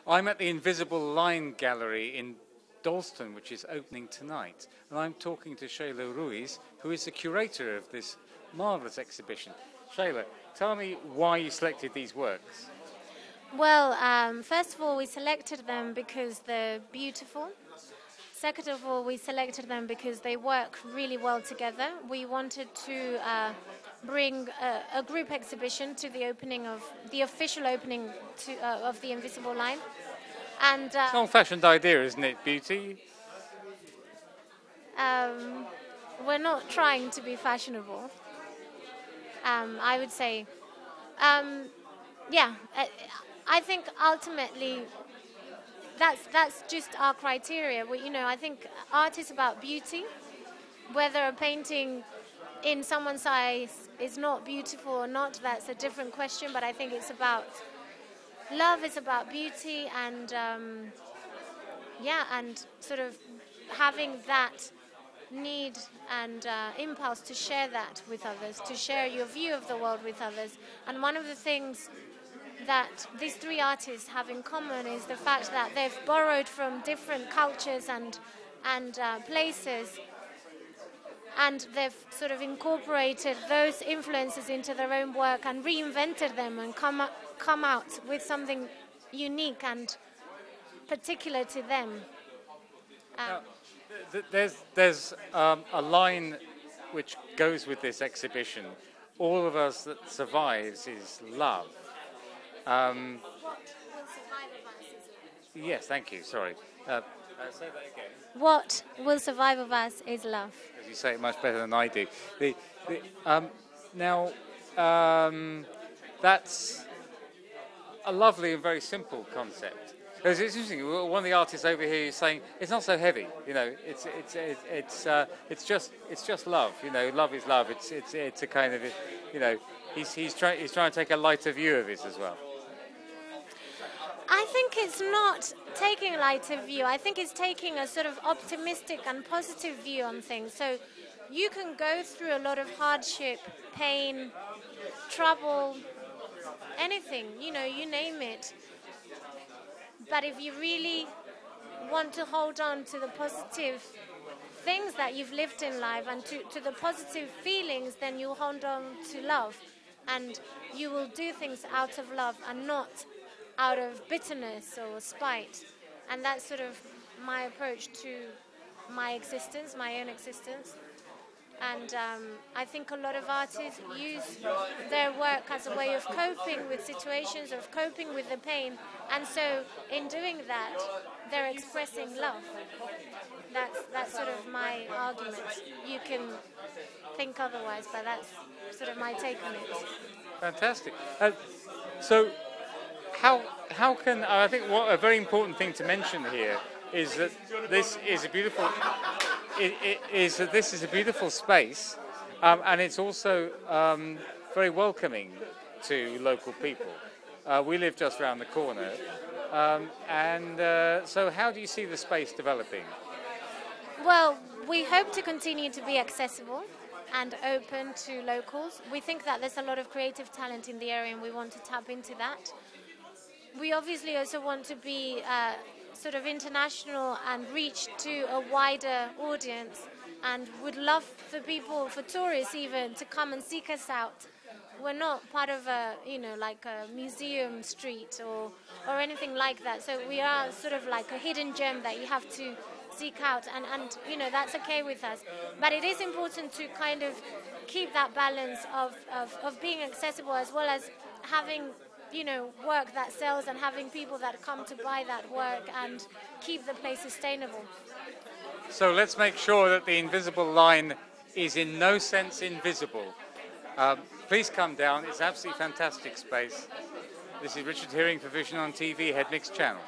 I'm at the Invisible Line Gallery in Dalston, which is opening tonight, and I'm talking to Sheila Ruiz, who is the curator of this marvellous exhibition. Sheila, tell me why you selected these works. Well, first of all, we selected them because they're beautiful. Second of all, we selected them because they work really well together. We wanted to bring a group exhibition to the opening of the official opening of the Invisible Line. And it's an old-fashioned idea, isn't it, beauty? We're not trying to be fashionable. I would say, yeah. I think ultimately that's just our criteria. I think art is about beauty. Whether a painting in someone's eyes is not beautiful or not, that's a different question. But I think it's about love. Is about beauty, and and sort of having that need and impulse to share that with others, to share your view of the world with others. And one of the things that these three artists have in common is the fact that they've borrowed from different cultures and places, and they've sort of incorporated those influences into their own work and reinvented them and come out with something unique and particular to them. Now, there's a line which goes with this exhibition. All of us that survives is love. What will survive of us is love. Yes, thank you. Sorry. Say that again. What will survive of us is love. As you say it much better than I do. That's a lovely and very simple concept. It's interesting. One of the artists over here is saying it's not so heavy. It's just love. Love is love. It's a kind of he's trying to take a lighter view of it as well. I think it's not taking a lighter view. I think it's taking a sort of optimistic and positive view on things. So you can go through a lot of hardship, pain, trouble, anything, you name it. But if you really want to hold on to the positive things that you've lived in life and to the positive feelings, then you'll hold on to love. And you will do things out of love and not out of bitterness or spite. And that's sort of my approach to my existence, my own existence. And I think a lot of artists use their work as a way of coping with situations, of coping with the pain. And so in doing that, they're expressing love. That's sort of my argument. You can think otherwise, but that's sort of my take on it. Fantastic. So how can, I think what a very important thing to mention here is that this is a beautiful this is a beautiful space, and it's also very welcoming to local people. We live just around the corner, so how do you see the space developing? Well, we hope to continue to be accessible and open to locals. We think that there's a lot of creative talent in the area, and we want to tap into that. We obviously also want to be sort of international and reach to a wider audience, and would love for tourists even, to come and seek us out. We're not part of like a museum street or anything like that. So we are sort of like a hidden gem that you have to seek out, and that's okay with us. But it is important to kind of keep that balance of being accessible, as well as having work that sells and having people that come to buy that work, and keep the place sustainable. So let's make sure that the Invisible Line is in no sense invisible. Please come down. It's an absolutely fantastic space. This is Richard Hearing for Vision on TV, Head Mix Channel.